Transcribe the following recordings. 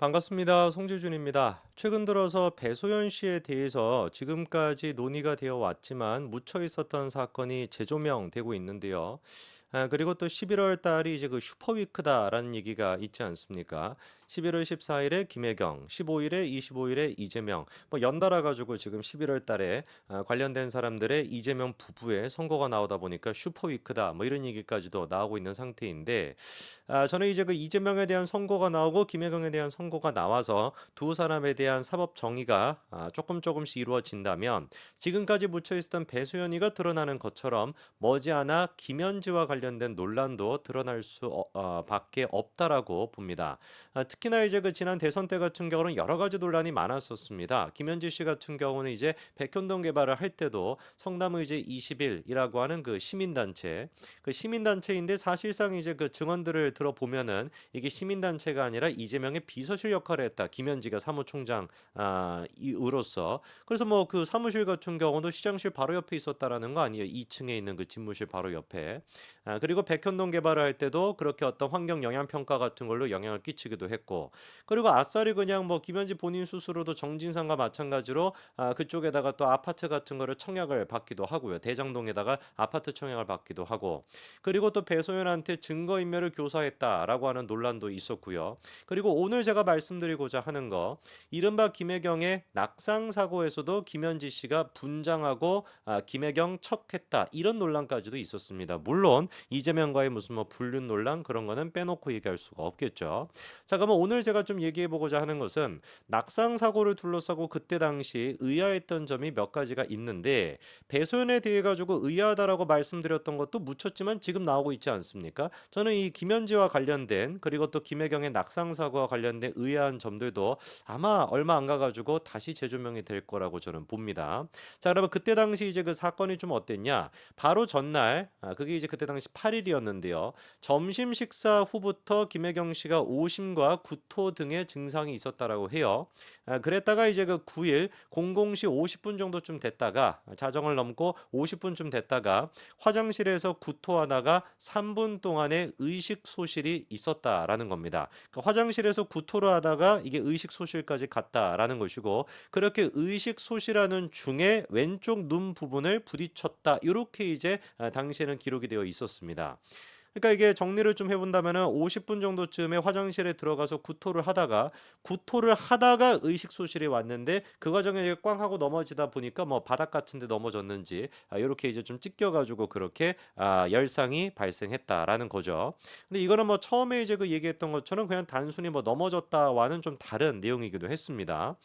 반갑습니다. 송지준입니다. 최근 들어서 배소연 씨에 대해서 지금까지 논의가 되어 왔지만 묻혀 있었던 사건이 재조명되고 있는데요. 그리고 또 11월 달이 이제 그 슈퍼위크다라는 얘기가 있지 않습니까? 11월 14일에 김혜경, 15일에 25일에 이재명, 뭐 연달아 가지고 지금 11월 달에 관련된 사람들의 이재명 부부의 선거가 나오다 보니까 슈퍼위크다 뭐 이런 얘기까지도 나오고 있는 상태인데 저는 이제 그 이재명에 대한 선고가 나오고 김혜경에 대한 선고가 나와서 두 사람에 대한 사법 정의가 조금씩 이루어진다면 지금까지 묻혀 있었던 배수연이가 드러나는 것처럼 머지않아 김현지와 관련된 논란도 드러날 수 밖에 없다라고 봅니다. 특히나 이제 그 지난 대선 때 같은 경우는 여러 가지 논란이 많았었습니다. 김현지 씨 같은 경우는 이제 백현동 개발을 할 때도 성남의제 20일이라고 하는 그 시민단체, 그 시민단체인데 사실상 이제 그 증언들을 들어보면은 이게 시민단체가 아니라 이재명의 비서실 역할을 했다. 김현지가 사무총장 이로서. 그래서 뭐 그 사무실 같은 경우도 시장실 바로 옆에 있었다라는 거 아니에요. 2층에 있는 그 집무실 바로 옆에. 그리고 백현동 개발을 할 때도 그렇게 어떤 환경 영향 평가 같은 걸로 영향을 끼치기도 했고. 그리고 아싸리 그냥 뭐 김현지 본인 스스로도 정진상과 마찬가지로 그쪽에다가 또 아파트 같은 거를 청약을 받기도 하고요. 대장동에다가 아파트 청약을 받기도 하고. 그리고 또 배소연한테 증거인멸을 교사했다라고 하는 논란도 있었고요. 그리고 오늘 제가 말씀드리고자 하는 거 이른바 김혜경의 낙상 사고에서도 김현지 씨가 분장하고 김혜경 척했다 이런 논란까지도 있었습니다. 물론 이재명과의 무슨 뭐 불륜 논란 그런 거는 빼놓고 얘기할 수가 없겠죠. 자, 그러면 오늘 제가 좀 얘기해 보고자 하는 것은 낙상 사고를 둘러싸고 그때 당시 의아했던 점이 몇 가지가 있는데 배소연에 대해 가지고 의아하다라고 말씀드렸던 것도 묻혔지만 지금 나오고 있지 않습니까? 저는 이 김현지와 관련된 그리고 또 김혜경의 낙상 사고와 관련된 의아한 점들도 아마 얼마 안 가가지고 다시 재조명이 될 거라고 저는 봅니다. 자, 그러면 그때 당시 이제 그 사건이 좀 어땠냐? 바로 전날, 그게 이제 그때 당시 8일이었는데요. 점심 식사 후부터 김혜경 씨가 오심과 구토 등의 증상이 있었다라고 해요. 그랬다가 이제 그 9일 00시 50분 정도쯤 됐다가 자정을 넘고 50분쯤 됐다가 화장실에서 구토하다가 3분 동안의 의식 소실이 있었다라는 겁니다. 그러니까 화장실에서 구토를 하다가 이게 의식 소실까지 갔다라는 것이고 그렇게 의식 소실하는 중에 왼쪽 눈 부분을 부딪혔다. 이렇게 이제 당시에는 기록이 되어 있었습니다. 그러니까 이게 정리를 좀 해본다면은 50분 정도쯤에 화장실에 들어가서 구토를 하다가 의식 소실이 왔는데 그 과정에 이제 꽝 하고 넘어지다 보니까 뭐 바닥 같은데 넘어졌는지 이렇게 이제 좀 찢겨가지고 그렇게 열상이 발생했다라는 거죠. 근데 이거는 뭐 처음에 이제 그 얘기했던 것처럼 그냥 단순히 뭐 넘어졌다와는 좀 다른 내용이기도 했습니다.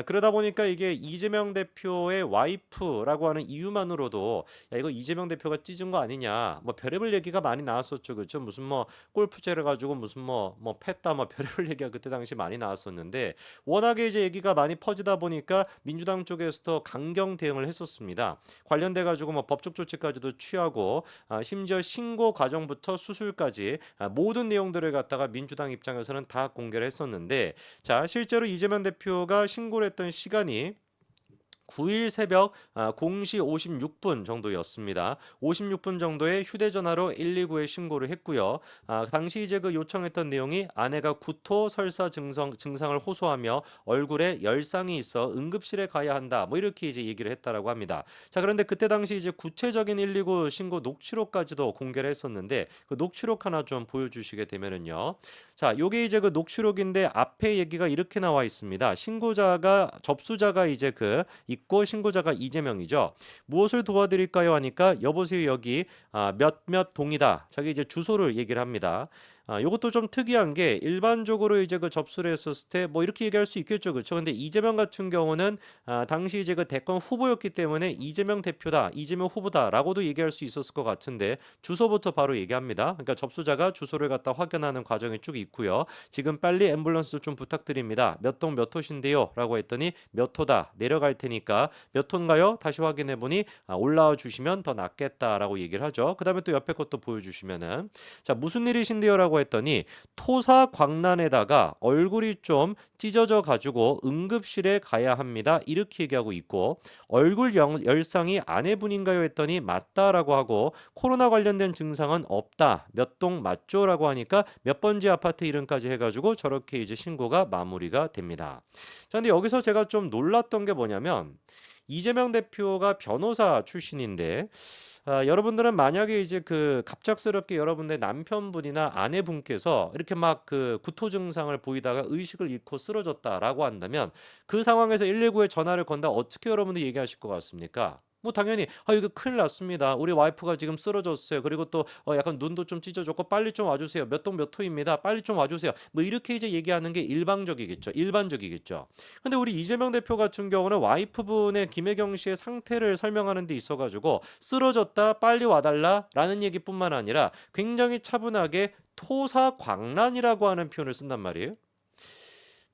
그러다 보니까 이게 이재명 대표의 와이프라고 하는 이유만으로도 야 이거 이재명 대표가 찢은 거 아니냐 뭐 별의별 얘기가 많이 나왔었죠. 그렇죠. 무슨 뭐 골프채를 가지고 무슨 뭐 팼다 뭐 별의별 얘기가 그때 당시 많이 나왔었는데 워낙에 이제 얘기가 많이 퍼지다 보니까 민주당 쪽에서도 강경 대응을 했었습니다. 관련돼 가지고 뭐 법적 조치까지도 취하고 심지어 신고 과정부터 수술까지 모든 내용들을 갖다가 민주당 입장에서는 다 공개를 했었는데 자 실제로 이재명 대표가 신고를 했던 시간이 9일 새벽 0시 56분 정도였습니다. 56분 정도에 휴대전화로 119에 신고를 했고요. 당시 이제 그 요청했던 내용이 아내가 구토, 설사 증상을 호소하며 얼굴에 열상이 있어 응급실에 가야 한다. 뭐 이렇게 이제 얘기를 했다라고 합니다. 자, 그런데 그때 당시 이제 구체적인 119 신고 녹취록까지도 공개를 했었는데 그 녹취록 하나 좀 보여주시게 되면은요. 자, 요게 이제 그 녹취록인데 앞에 얘기가 이렇게 나와 있습니다. 접수자가 이제 그 있고 신고자가 이재명이죠. 무엇을 도와드릴까요 하니까 여보세요 여기 몇몇 동이다. 자기 이제 주소를 얘기를 합니다. 요것도 좀 특이한 게 일반적으로 이제 그 접수를 했었을 때 뭐 이렇게 얘기할 수 있겠죠. 그렇죠? 근데 이재명 같은 경우는 당시 이제 그 대권 후보였기 때문에 이재명 대표다, 이재명 후보다라고도 얘기할 수 있었을 것 같은데 주소부터 바로 얘기합니다. 그러니까 접수자가 주소를 갖다 확인하는 과정이 쭉 있고요. 지금 빨리 앰뷸런스 좀 부탁드립니다. 몇 동 몇 호신데요? 라고 했더니 몇 호다. 내려갈 테니까 몇 호인가요? 다시 확인해 보니 올라와 주시면 더 낫겠다라고 얘기를 하죠. 그다음에 또 옆에 것도 보여주시면은 자 무슨 일이신데요라고 뭐라고 했더니 토사광난에다가 얼굴이 좀 찢어져 가지고 응급실에 가야 합니다. 이렇게 얘기하고 있고 얼굴 열상이 아내분인가요? 했더니 맞다라고 하고 코로나 관련된 증상은 없다. 몇 동 맞죠라고 하니까 몇 번지 아파트 이름까지 해가지고 저렇게 이제 신고가 마무리가 됩니다. 자, 근데 여기서 제가 좀 놀랐던 게 뭐냐면 이재명 대표가 변호사 출신인데 여러분들은 만약에 이제 그 갑작스럽게 여러분의 남편분이나 아내분께서 이렇게 막 그 구토 증상을 보이다가 의식을 잃고 쓰러졌다라고 한다면 그 상황에서 119에 전화를 건다 어떻게 여러분들이 얘기하실 것 같습니까? 뭐 당연히 이거 큰일 났습니다. 우리 와이프가 지금 쓰러졌어요. 그리고 또 약간 눈도 좀 찢어졌고 빨리 좀 와주세요. 몇 동 몇 호입니다. 빨리 좀 와주세요. 뭐 이렇게 이제 얘기하는 게 일방적이겠죠. 일반적이겠죠. 근데 우리 이재명 대표 같은 경우는 와이프분의 김혜경 씨의 상태를 설명하는 데 있어가지고 쓰러졌다 빨리 와달라라는 얘기뿐만 아니라 굉장히 차분하게 토사광란이라고 하는 표현을 쓴단 말이에요.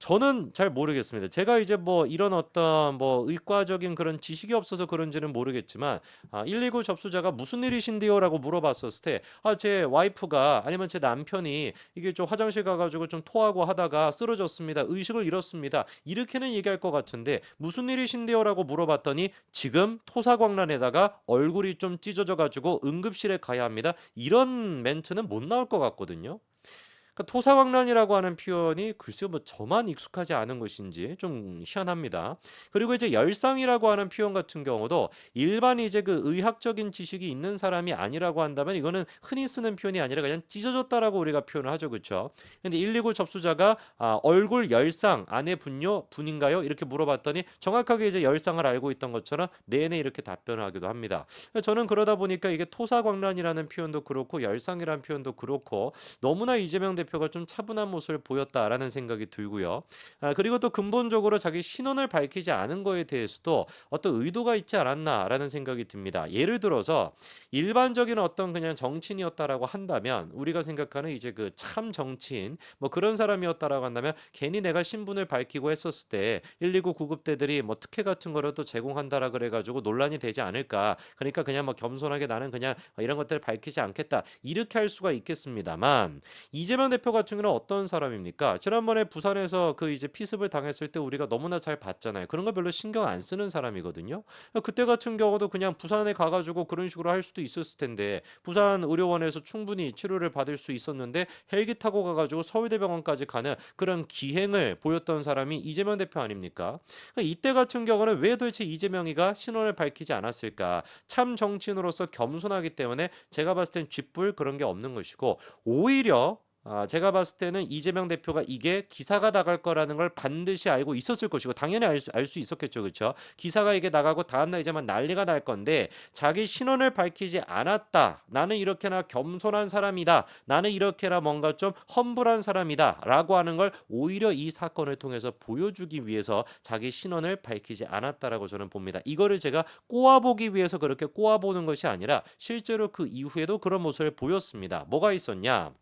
저는 잘 모르겠습니다. 제가 이제 뭐 이런 어떤 뭐 의과적인 그런 지식이 없어서 그런지는 모르겠지만 119 접수자가 무슨 일이신데요라고 물어봤었을 때 제 와이프가 아니면 제 남편이 이게 좀 화장실 가가지고 좀 토하고 하다가 쓰러졌습니다. 의식을 잃었습니다. 이렇게는 얘기할 것 같은데 무슨 일이신데요라고 물어봤더니 지금 토사광란에다가 얼굴이 좀 찢어져가지고 응급실에 가야 합니다. 이런 멘트는 못 나올 것 같거든요. 그러니까 토사광란이라고 하는 표현이 글쎄요 뭐 저만 익숙하지 않은 것인지 좀 희한합니다. 그리고 이제 열상이라고 하는 표현 같은 경우도 일반 이제 그 의학적인 지식이 있는 사람이 아니라고 한다면 이거는 흔히 쓰는 표현이 아니라 그냥 찢어졌다라고 우리가 표현을 하죠, 그렇죠? 근데 119 접수자가 얼굴 열상 안에 분인가요? 이렇게 물어봤더니 정확하게 이제 열상을 알고 있던 것처럼 네네 이렇게 답변을 하기도 합니다. 저는 그러다 보니까 이게 토사광란이라는 표현도 그렇고 열상이라는 표현도 그렇고 너무나 이재명 대표가 좀 차분한 모습을 보였다라는 생각이 들고요. 그리고 또 근본적으로 자기 신원을 밝히지 않은 거에 대해서도 어떤 의도가 있지 않았나라는 생각이 듭니다. 예를 들어서 일반적인 어떤 그냥 정치인이었다라고 한다면 우리가 생각하는 이제 그 참 정치인 뭐 그런 사람이었다라고 한다면 괜히 내가 신분을 밝히고 했었을 때 119 구급대들이 뭐 특혜 같은 거라도 제공한다라 그래가지고 논란이 되지 않을까. 그러니까 그냥 뭐 겸손하게 나는 그냥 이런 것들을 밝히지 않겠다. 이렇게 할 수가 있겠습니다만 이재명 대표 같은 경우는 어떤 사람입니까? 지난번에 부산에서 그 이제 피습을 당했을 때 우리가 너무나 잘 봤잖아요. 그런 거 별로 신경 안 쓰는 사람이거든요. 그때 같은 경우도 그냥 부산에 가가지고 그런 식으로 할 수도 있었을 텐데 부산 의료원에서 충분히 치료를 받을 수 있었는데 헬기 타고 가가지고 서울대병원까지 가는 그런 기행을 보였던 사람이 이재명 대표 아닙니까? 이때 같은 경우는 왜 도대체 이재명이가 신원을 밝히지 않았을까? 참 정치인으로서 겸손하기 때문에 제가 봤을 땐 쥐뿔 그런 게 없는 것이고 오히려 제가 봤을 때는 이재명 대표가 이게 기사가 나갈 거라는 걸 반드시 알고 있었을 것이고 당연히 알 수 있었겠죠. 그렇죠? 기사가 이게 나가고 다음날 이제만 난리가 날 건데 자기 신원을 밝히지 않았다. 나는 이렇게나 겸손한 사람이다. 나는 이렇게나 뭔가 좀 험불한 사람이다. 라고 하는 걸 오히려 이 사건을 통해서 보여주기 위해서 자기 신원을 밝히지 않았다라고 저는 봅니다. 이거를 제가 꼬아보기 위해서 그렇게 꼬아보는 것이 아니라 실제로 그 이후에도 그런 모습을 보였습니다. 뭐가 있었냐?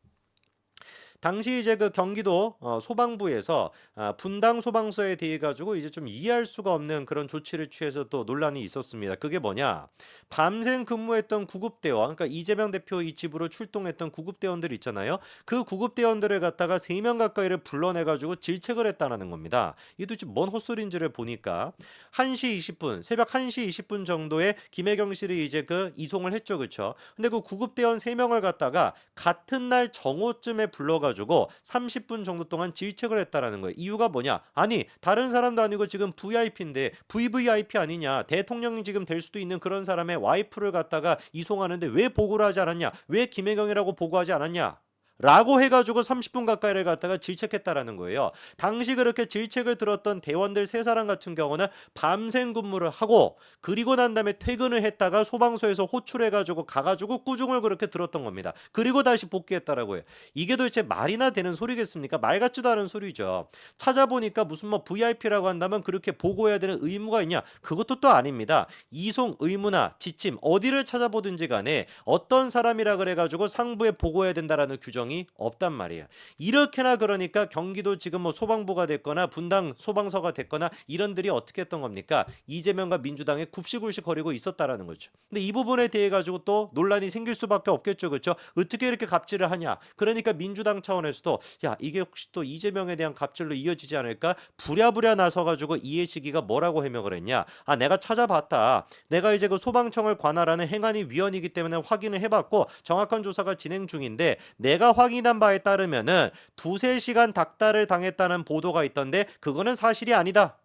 당시 이제 그 경기도 소방부에서 분당 소방서에 대해 가지고 이제 좀 이해할 수가 없는 그런 조치를 취해서 또 논란이 있었습니다. 그게 뭐냐? 밤샘 근무했던 구급대원, 그러니까 이재명 대표 이 집으로 출동했던 구급대원들 있잖아요. 그 구급대원들을 갖다가 3명 가까이를 불러내 가지고 질책을 했다라는 겁니다. 이 도대체 뭔 헛소리인지를 보니까 1시 20분, 새벽 1시 20분 정도에 김혜경 씨를 이제 그 이송을 했죠. 그렇죠? 근데 그 구급대원 3명을 갖다가 같은 날 정오쯤에 불러가지고 30분 정도 동안 질책을 했다라는 거예요. 이유가 뭐냐? 아니 다른 사람도 아니고 지금 VIP인데 VVIP 아니냐? 대통령이 지금 될 수도 있는 그런 사람의 와이프를 갖다가 이송하는데 왜 보고를 하지 않았냐? 왜 김혜경이라고 보고하지 않았냐? 라고 해가지고 30분 가까이를 갖다가 질책했다라는 거예요. 당시 그렇게 질책을 들었던 대원들 3사람 같은 경우는 밤샘 근무를 하고 그리고 난 다음에 퇴근을 했다가 소방서에서 호출해가지고 가가지고 꾸중을 그렇게 들었던 겁니다. 그리고 다시 복귀했다라고 해요. 이게 도대체 말이나 되는 소리겠습니까? 말 같지도 않은 소리죠. 찾아보니까 무슨 뭐 VIP라고 한다면 그렇게 보고해야 되는 의무가 있냐? 그것도 또 아닙니다. 이송 의무나 지침 어디를 찾아보든지 간에 어떤 사람이라 그래가지고 상부에 보고해야 된다라는 규정 규정이 없단 말이에요. 이렇게나 그러니까 경기도 지금 뭐 소방부가 됐거나 분당 소방서가 됐거나 이런들이 어떻게 했던 겁니까? 이재명과 민주당에 굽시굴시 거리고 있었다라는 거죠. 근데 이 부분에 대해 가지고 또 논란이 생길 수밖에 없겠죠. 그렇죠? 어떻게 이렇게 갑질을 하냐? 그러니까 민주당 차원에서도 야, 이게 혹시 또 이재명에 대한 갑질로 이어지지 않을까? 부랴부랴 나서 가지고 이해식이가 뭐라고 해명을 했냐? 아, 내가 찾아봤다. 내가 이제 그 소방청을 관할하는 행안위 위원이기 때문에 확인을 해봤고 정확한 조사가 진행 중인데 내가 확인한 바에 따르면은 두세 시간 닥달을 당했다는 보도가 있던데 그거는 사실이 아니다.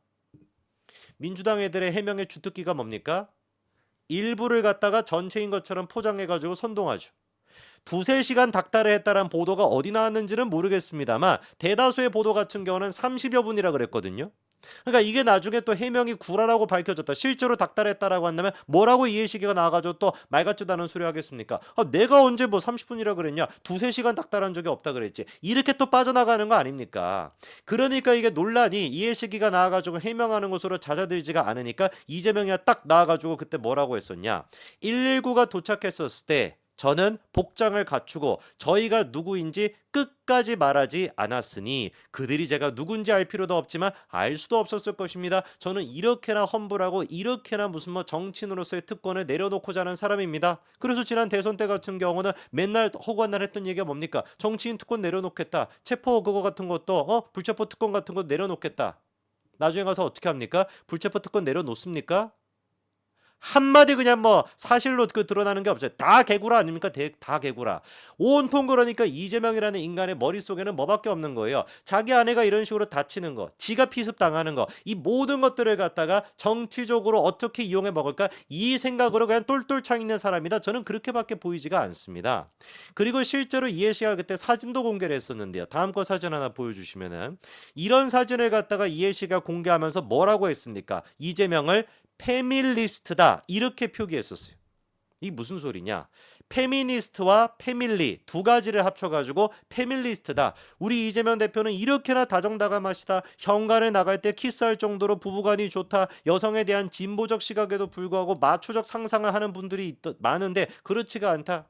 민주당 애들의 해명의 주특기가 뭡니까? 일부를 갖다가 전체인 것처럼 포장해가지고 선동하죠. 두세 시간 닥달을 했다는 보도가 어디 나왔는지는 모르겠습니다만 대다수의 보도 같은 경우는 30여 분이라 그랬거든요. 그러니까 이게 나중에 또 해명이 구라라고 밝혀졌다. 실제로 닥달했다라고 한다면 뭐라고 이해시기가 나와가지고 또 말 같지도 않은 소리 하겠습니까? 내가 언제 뭐 30분이라 그랬냐? 두세 시간 닥달한 적이 없다 그랬지. 이렇게 또 빠져나가는 거 아닙니까? 그러니까 이게 논란이 이해시기가 나와가지고 해명하는 것으로 잦아들지가 않으니까 이재명이 딱 나와가지고 그때 뭐라고 했었냐? 119가 도착했었을 때 저는 복장을 갖추고 저희가 누구인지 끝까지 말하지 않았으니 그들이 제가 누군지 알 필요도 없지만 알 수도 없었을 것입니다. 저는 이렇게나 험불하고 이렇게나 무슨 뭐 정치인으로서의 특권을 내려놓고자 하는 사람입니다. 그래서 지난 대선 때 같은 경우는 맨날 허구한 날 했던 얘기가 뭡니까? 정치인 특권 내려놓겠다. 체포 그거 같은 것도 불체포 특권 같은 거 내려놓겠다. 나중에 가서 어떻게 합니까? 불체포 특권 내려놓습니까? 한마디 그냥 뭐 사실로 그 드러나는 게 없어요. 다 개구라 아닙니까? 다 개구라. 온통 그러니까 이재명이라는 인간의 머릿속에는 뭐밖에 없는 거예요. 자기 아내가 이런 식으로 다치는 거, 지가 피습당하는 거, 이 모든 것들을 갖다가 정치적으로 어떻게 이용해 먹을까? 이 생각으로 그냥 똘똘 차 있는 사람이다. 저는 그렇게밖에 보이지가 않습니다. 그리고 실제로 이해 씨가 그때 사진도 공개를 했었는데요. 다음 거 사진 하나 보여주시면은 이런 사진을 갖다가 이해 씨가 공개하면서 뭐라고 했습니까? 이재명을 페밀리스트다 이렇게 표기했었어요. 이게 무슨 소리냐? 페미니스트와 패밀리 두 가지를 합쳐가지고 페밀리스트다. 우리 이재명 대표는 이렇게나 다정다감하시다. 현관을 나갈 때 키스할 정도로 부부간이 좋다. 여성에 대한 진보적 시각에도 불구하고 마초적 상상을 하는 분들이 많은데 그렇지가 않다.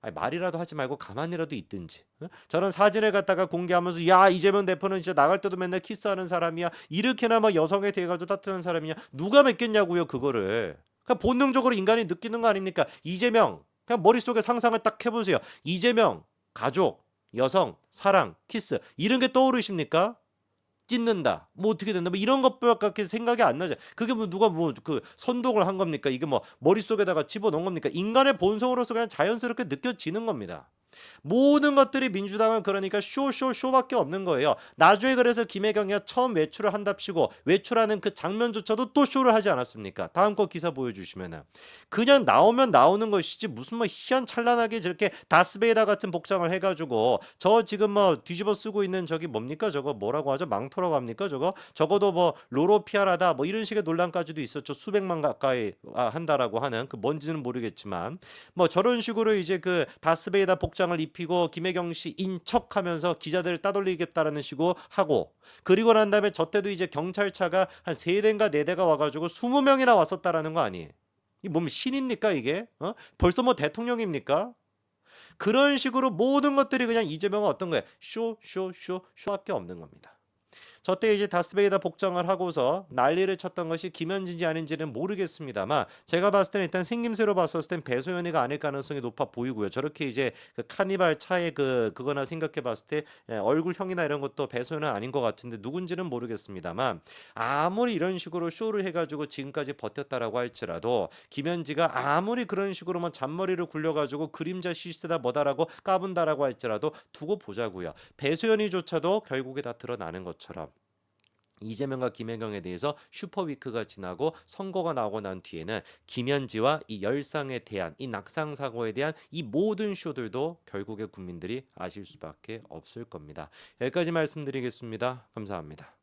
아니, 말이라도 하지 말고 가만히라도 있든지. 저런 사진을 갖다가 공개하면서 야 이재명 대표는 진짜 나갈 때도 맨날 키스하는 사람이야. 이렇게나 막 여성에 대해 가지고 따뜻한 사람이야. 누가 믿겠냐고요 그거를. 그냥 본능적으로 인간이 느끼는 거 아닙니까? 이재명 그냥 머릿속에 상상을 딱 해보세요. 이재명 가족 여성 사랑 키스 이런 게 떠오르십니까? 찢는다. 뭐 어떻게 된다. 뭐 이런 것밖에 생각이 안 나죠. 그게 뭐 누가 뭐 그 선동을 한 겁니까? 이게 뭐 머릿속에다가 집어넣은 겁니까? 인간의 본성으로서 그냥 자연스럽게 느껴지는 겁니다. 모든 것들이 민주당은 그러니까 쇼밖에 없는 거예요. 나중에 그래서 김혜경이가 처음 외출을 한답시고 외출하는 그 장면조차도 또 쇼를 하지 않았습니까? 다음 거 기사 보여주시면은 그냥 나오면 나오는 것이지 무슨 뭐 희한찬란하게 저렇게 다스베이다 같은 복장을 해가지고 저 지금 뭐 뒤집어 쓰고 있는 저기 뭡니까 저거 뭐라고 하죠? 망토라고 합니까 저거? 적어도 뭐 로로피아라다 뭐 이런 식의 논란까지도 있었죠. 수백만 가까이 한다라고 하는 그 뭔지는 모르겠지만 뭐 저런 식으로 이제 그 다스베이다 복장을 입히고 김혜경 씨 인척하면서 기자들을 따돌리겠다라는 식으로 하고 그리고 난 다음에 저 때도 이제 경찰차가 한 3대인가 4대가 와가지고 20명이나 왔었다라는 거 아니에요. 이 뭡니까 신입니까 이게? 벌써 뭐 대통령입니까? 그런 식으로 모든 것들이 그냥 이재명은 어떤 거예요? 쇼밖에 없는 겁니다. 저때 이제 다스베이다 복장을 하고서 난리를 쳤던 것이 김현진지 아닌지는 모르겠습니다만 제가 봤을 때는 일단 생김새로 봤었을 땐 배소연이가 아닐 가능성이 높아 보이고요. 저렇게 이제 그 카니발 차에 그거나 생각해 봤을 때 얼굴형이나 이런 것도 배소연은 아닌 것 같은데 누군지는 모르겠습니다만 아무리 이런 식으로 쇼를 해가지고 지금까지 버텼다라고 할지라도 김현지가 아무리 그런 식으로만 잔머리를 굴려가지고 그림자 시세다 뭐다라고 까분다라고 할지라도 두고 보자고요. 배소연이조차도 결국에 다 드러나는 것처럼 이재명과 김혜경에 대해서 슈퍼위크가 지나고 선거가 나오고 난 뒤에는 김현지와 이 열상에 대한 이 낙상 사고에 대한 이 모든 쇼들도 결국에 국민들이 아실 수밖에 없을 겁니다. 여기까지 말씀드리겠습니다. 감사합니다.